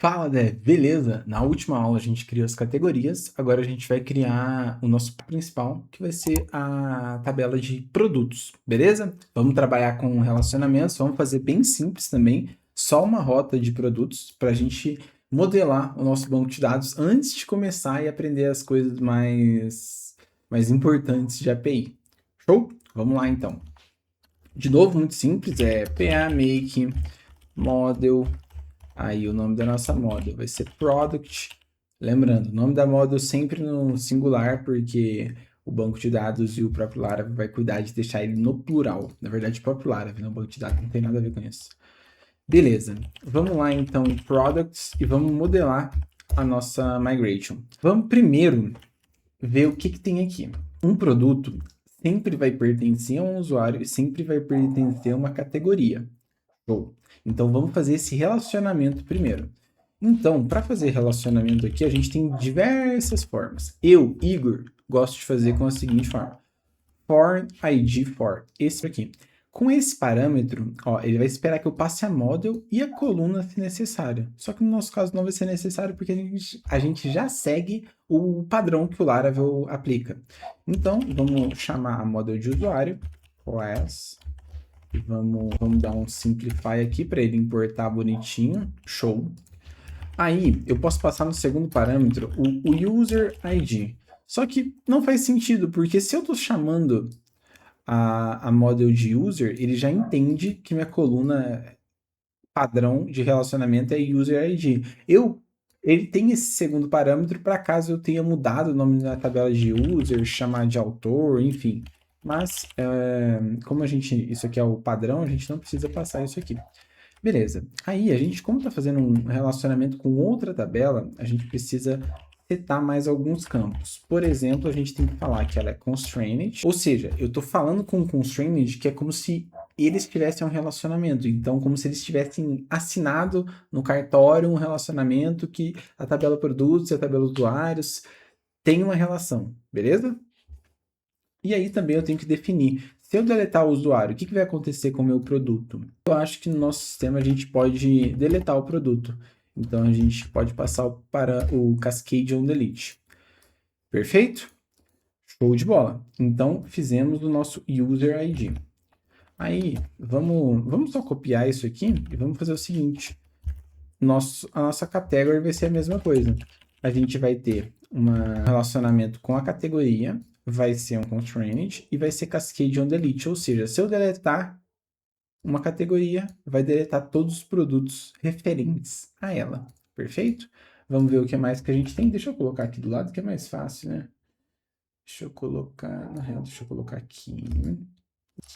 Fala, Dev, beleza? Na última aula a gente criou as categorias, agora a gente vai criar o nosso principal, que vai ser a tabela de produtos, beleza? Vamos trabalhar com relacionamentos, vamos fazer bem simples também, só uma rota de produtos para a gente modelar o nosso banco de dados antes de começar e aprender as coisas mais importantes de API. Show? Vamos lá então. De novo, muito simples, é PA make model. Aí o nome da nossa model vai ser product. Lembrando, o nome da model sempre no singular, porque o banco de dados e o próprio Laravel vai cuidar de deixar ele no plural. Na verdade, o próprio Laravel, o banco de dados não tem nada a ver com isso. Beleza, vamos lá então em products e vamos modelar a nossa migration. Vamos primeiro ver o que tem aqui. Um produto sempre vai pertencer a um usuário e sempre vai pertencer a uma categoria. Show. Então vamos fazer esse relacionamento primeiro. Então, para fazer relacionamento aqui, a gente tem diversas formas. Eu, Igor, gosto de fazer com a seguinte forma: for id for, esse aqui. Com esse parâmetro, ó, ele vai esperar que eu passe a model e a coluna se necessário. Só que no nosso caso não vai ser necessário porque a gente já segue o padrão que o Laravel aplica. Então, vamos chamar a model de usuário, class. Vamos dar um simplify aqui para ele importar bonitinho. Show. Aí, eu posso passar no segundo parâmetro o user ID. Só que não faz sentido, porque se eu estou chamando a model de user, ele já entende que minha coluna padrão de relacionamento é user ID. Ele tem esse segundo parâmetro para caso eu tenha mudado o nome da tabela de user, chamar de autor, enfim. Mas, como isso aqui é o padrão, a gente não precisa passar isso aqui. Beleza. Aí, como está fazendo um relacionamento com outra tabela, a gente precisa setar mais alguns campos. Por exemplo, a gente tem que falar que ela é constrained, ou seja, eu estou falando com constrained, que é como se eles tivessem um relacionamento. Então, como se eles tivessem assinado no cartório um relacionamento que a tabela produtos e a tabela usuários tem uma relação, beleza? E aí também eu tenho que definir, se eu deletar o usuário, o que vai acontecer com o meu produto? Eu acho que no nosso sistema a gente pode deletar o produto. Então a gente pode passar para o Cascade on Delete. Perfeito? Show de bola. Então fizemos o nosso User ID. Aí vamos só copiar isso aqui e vamos fazer o seguinte. A nossa category vai ser a mesma coisa. A gente vai ter um relacionamento com a categoria, vai ser um constraint e vai ser cascade on delete, ou seja, se eu deletar uma categoria, vai deletar todos os produtos referentes a ela, perfeito? Vamos ver o que mais que a gente tem. Deixa eu colocar aqui do lado que é mais fácil, né? Deixa eu colocar, na real, deixa eu colocar aqui,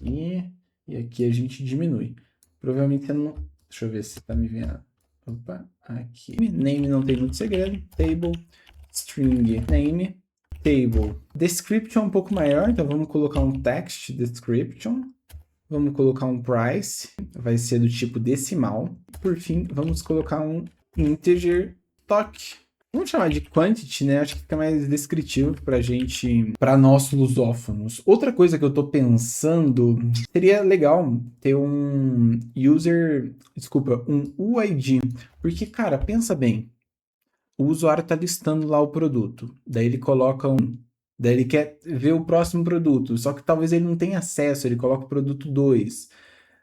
e aqui a gente diminui. Provavelmente eu não... Deixa eu ver se tá me vendo. Opa, aqui. Name não tem muito segredo. Table, string name, table. Description é um pouco maior, então vamos colocar um text description. Vamos colocar um price, vai ser do tipo decimal. Por fim, vamos colocar um integer toque. Vamos chamar de quantity, né? Acho que fica mais descritivo pra gente, para nós lusófonos. Outra coisa que eu tô pensando, seria legal ter um UID. Porque, cara, pensa bem. O usuário tá listando lá o produto. Daí ele coloca daí ele quer ver o próximo produto. Só que talvez ele não tenha acesso, ele coloca o produto 2.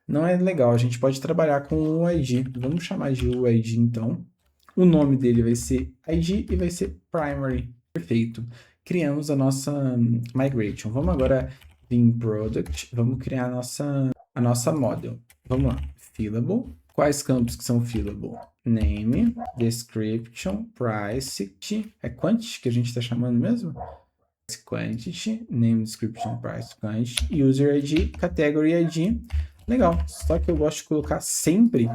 Não é legal, a gente pode trabalhar com o UID. Vamos chamar de UID então. O nome dele vai ser ID e vai ser primary. Perfeito. Criamos a nossa migration. Vamos agora vir em product. Vamos criar a nossa model. Vamos lá. Fillable. Quais campos que são fillable? Name, description, price. É quantity que a gente está chamando mesmo? Quantity, name, description, price, quantity, user ID, category ID. Legal. Só que eu gosto de colocar sempre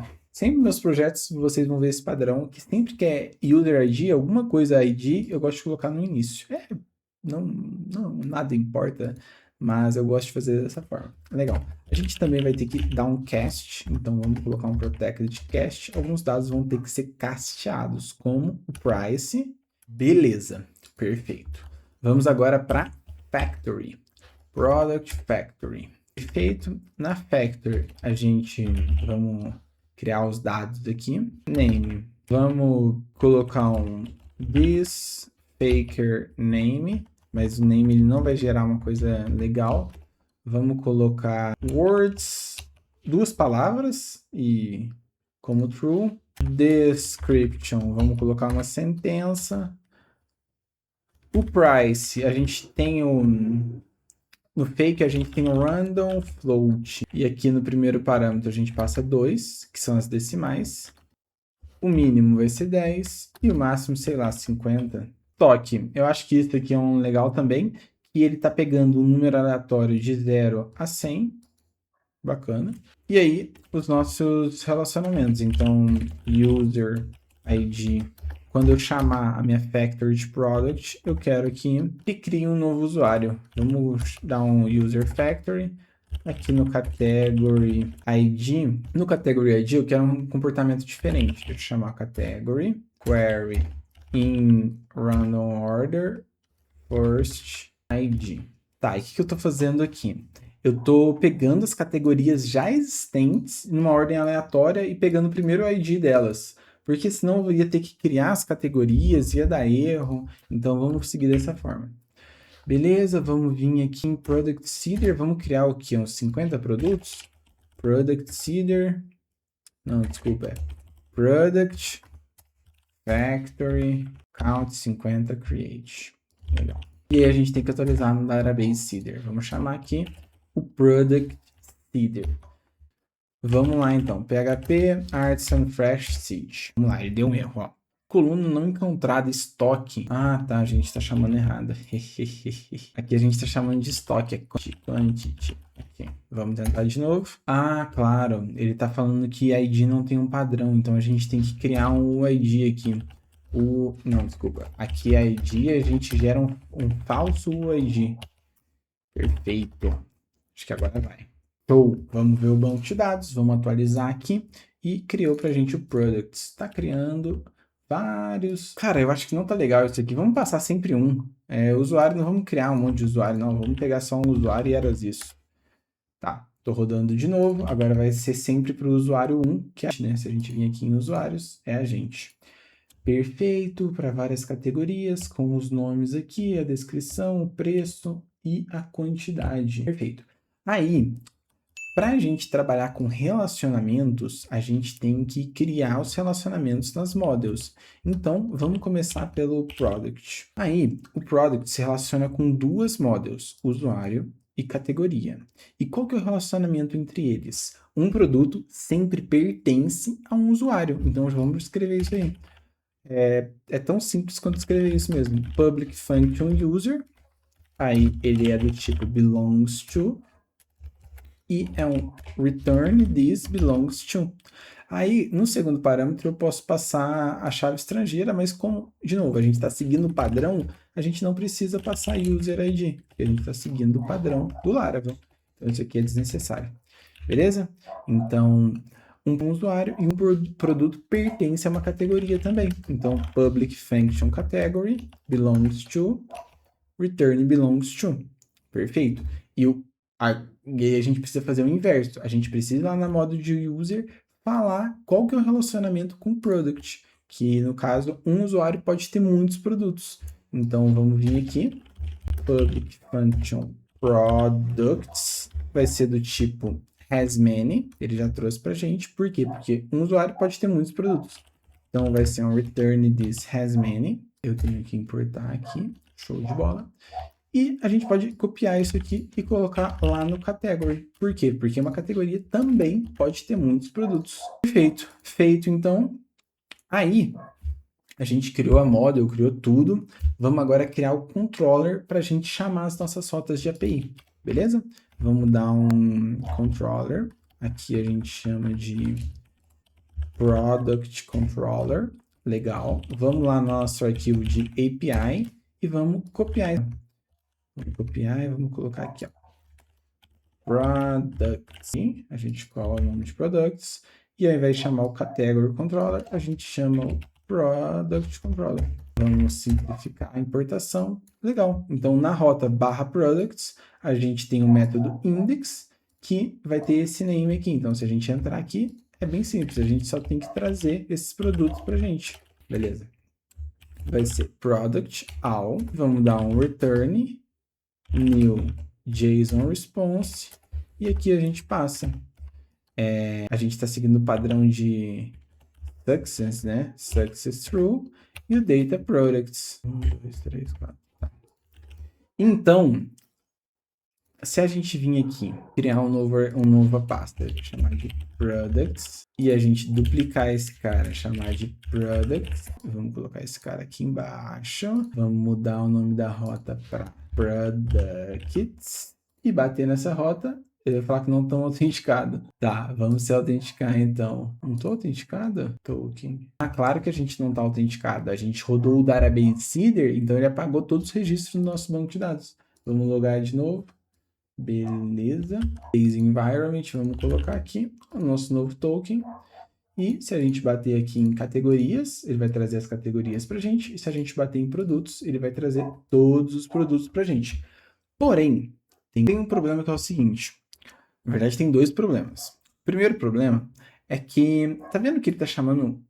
meus projetos, vocês vão ver esse padrão, que sempre que é user ID, alguma coisa ID, eu gosto de colocar no início. Nada importa, mas eu gosto de fazer dessa forma. Legal. A gente também vai ter que dar um cast, então vamos colocar um protected cast. Alguns dados vão ter que ser casteados, como o price. Beleza, perfeito. Vamos agora para factory. Product factory. Perfeito. Na factory, vamos criar os dados aqui. Name, Vamos colocar um this faker name, mas o name ele não vai gerar uma coisa legal. Vamos colocar words, 2 palavras e como true. Description, vamos colocar uma sentença. O price, a gente tem no fake a gente tem o random float. E aqui no primeiro parâmetro a gente passa 2, que são as decimais. O mínimo vai ser 10 e o máximo, sei lá, 50. Toque, eu acho que isso aqui é um legal também, que ele tá pegando um número aleatório de 0 a 100. Bacana. E aí, os nossos relacionamentos. Então, user ID. Quando eu chamar a minha factory de product, eu quero que crie um novo usuário. Vamos dar um user factory. Aqui no category ID. No category ID, eu quero um comportamento diferente. Deixa eu chamar category query in random order first ID. Tá, e o que eu estou fazendo aqui? Eu estou pegando as categorias já existentes numa ordem aleatória e pegando o primeiro ID delas. Porque senão eu ia ter que criar as categorias, ia dar erro. Então vamos seguir dessa forma. Beleza, vamos vir aqui em Product Seeder. Vamos criar o quê? Uns 50 produtos? Product Seeder. Não, desculpa. É Product Factory Count 50 Create. Legal. E aí a gente tem que atualizar no Database Seeder. Vamos chamar aqui o Product Seeder. Vamos lá então. PHP Artisan Fresh Seed. Vamos lá, ele deu um erro, ó. Coluna não encontrada, estoque. Ah, tá, a gente tá chamando errado. Aqui a gente tá chamando de estoque, é quantity. Aqui. Vamos tentar de novo. Ah, claro, ele tá falando que ID não tem um padrão, então a gente tem que criar um ID aqui. Não, desculpa. Aqui ID a gente gera um falso ID. Perfeito. Acho que agora vai. Show. Vamos ver o banco de dados, vamos atualizar aqui e criou pra gente o products. Tá criando vários. Cara, eu acho que não tá legal isso aqui. Vamos passar sempre um. Usuário, não vamos criar um monte de usuário, não. Vamos pegar só um usuário e era isso. Tá, tô rodando de novo. Agora vai ser sempre pro usuário 1, que é a gente, né? Se a gente vir aqui em usuários, é a gente. Perfeito, para várias categorias, com os nomes aqui, a descrição, o preço e a quantidade. Perfeito. Aí, para a gente trabalhar com relacionamentos, a gente tem que criar os relacionamentos nas models. Então, vamos começar pelo product. Aí, o product se relaciona com 2 models, usuário e categoria. E qual que é o relacionamento entre eles? Um produto sempre pertence a um usuário. Então, vamos escrever isso aí. É tão simples quanto escrever isso mesmo. Public function user. Aí, ele é do tipo belongs to. E é um return this belongs to. Aí, no segundo parâmetro, eu posso passar a chave estrangeira, mas como, de novo, a gente está seguindo o padrão, a gente não precisa passar user ID, porque a gente está seguindo o padrão do Laravel. Então, isso aqui é desnecessário. Beleza? Então, um usuário e um produto pertence a uma categoria também. Então, public function category belongs to, return belongs to. Perfeito. E aí a gente precisa fazer o inverso. A gente precisa ir lá na modo de user falar qual que é o relacionamento com o product. Que no caso, um usuário pode ter muitos produtos. Então vamos vir aqui. Public function products vai ser do tipo has many. Ele já trouxe pra gente. Por quê? Porque um usuário pode ter muitos produtos. Então vai ser um return this has many. Eu tenho que importar aqui. Show de bola. E a gente pode copiar isso aqui e colocar lá no category. Por quê? Porque uma categoria também pode ter muitos produtos. Perfeito. Feito, então. Aí, a gente criou a model, criou tudo. Vamos agora criar o controller para a gente chamar as nossas rotas de API. Beleza? Vamos dar um controller. Aqui a gente chama de product controller. Legal. Vamos lá no nosso arquivo de API e vamos copiar. Vamos copiar e vamos colocar aqui, ó. Products. A gente cola o nome de products. E ao invés de chamar o category controller, a gente chama o product controller. Vamos simplificar a importação. Legal. Então, na rota /products, a gente tem o método index, que vai ter esse name aqui. Então, se a gente entrar aqui, é bem simples, a gente só tem que trazer esses produtos pra gente, beleza? Vai ser product all, vamos dar um return, new JSON response, e aqui a gente passa. A gente está seguindo o padrão de success, né? Success true, e o data products. 1, 2, 3, 4. Tá. Então, se a gente vir aqui, criar uma nova pasta, chamar de products, e a gente duplicar esse cara, chamar de products, vamos colocar esse cara aqui embaixo, vamos mudar o nome da rota para products, e bater nessa rota, ele vai falar que não estão autenticados. Tá, vamos se autenticar então. Não estou autenticado? Token. Ah, claro que a gente não está autenticado. A gente rodou o Database Seeder, então ele apagou todos os registros do nosso banco de dados. Vamos logar de novo. Beleza. Base Environment, vamos colocar aqui o nosso novo token. E se a gente bater aqui em categorias, ele vai trazer as categorias para a gente. E se a gente bater em produtos, ele vai trazer todos os produtos para a gente. Porém, tem um problema que é o seguinte. Na verdade, tem dois problemas. O primeiro problema é que, tá vendo que ele tá chamando,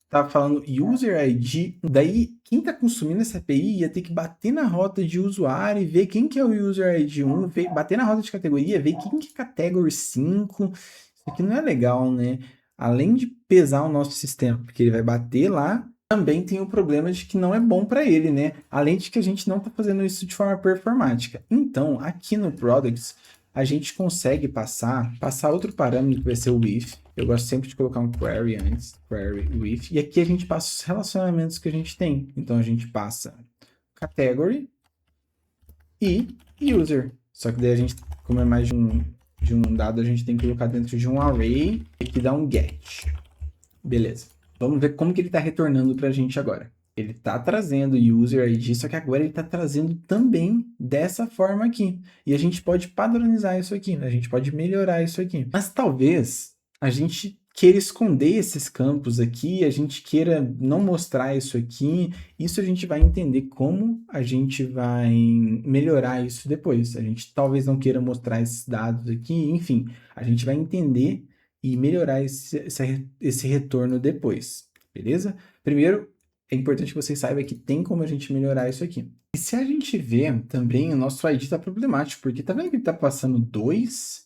tá falando user ID, daí quem tá consumindo essa API ia ter que bater na rota de usuário e ver quem que é o user ID 1, bater na rota de categoria, ver quem que é category 5. Isso aqui não é legal, né? Além de pesar o nosso sistema, porque ele vai bater lá, também tem o problema de que não é bom para ele, né? Além de que a gente não tá fazendo isso de forma performática. Então, aqui no Products, a gente consegue passar outro parâmetro que vai ser o with. Eu gosto sempre de colocar um query antes, query with, e aqui a gente passa os relacionamentos que a gente tem. Então a gente passa category e user. Só que daí a gente, como é mais de um dado, a gente tem que colocar dentro de um array e que dá um get. Beleza. Vamos ver como que ele está retornando para a gente agora. Ele está trazendo user ID, só que agora ele está trazendo também dessa forma aqui. E a gente pode padronizar isso aqui, né? A gente pode melhorar isso aqui. Mas talvez a gente queira esconder esses campos aqui, a gente queira não mostrar isso aqui. Isso a gente vai entender como a gente vai melhorar isso depois. A gente talvez não queira mostrar esses dados aqui, enfim, a gente vai entender e melhorar esse retorno depois, beleza? Primeiro, é importante que vocês saibam que tem como a gente melhorar isso aqui. E se a gente vê também, o nosso ID está problemático, porque tá vendo que ele está passando 2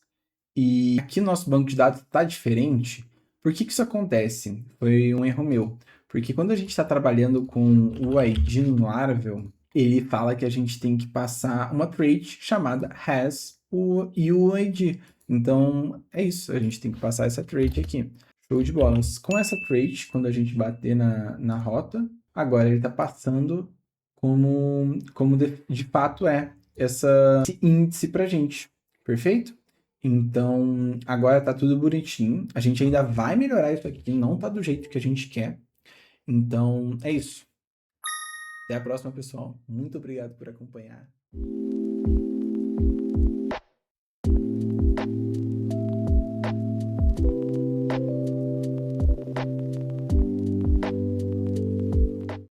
e aqui nosso banco de dados está diferente? Por que isso acontece? Foi um erro meu. Porque quando a gente está trabalhando com o ID no Laravel, ele fala que a gente tem que passar uma trait chamada has o UID. Então, é isso. A gente tem que passar essa trait aqui. Show de bolas. Com essa trait, quando a gente bater na rota, agora ele está passando como de fato é esse índice para a gente. Perfeito? Então, agora tá tudo bonitinho. A gente ainda vai melhorar isso aqui. Não tá do jeito que a gente quer. Então, é isso. Até a próxima, pessoal. Muito obrigado por acompanhar.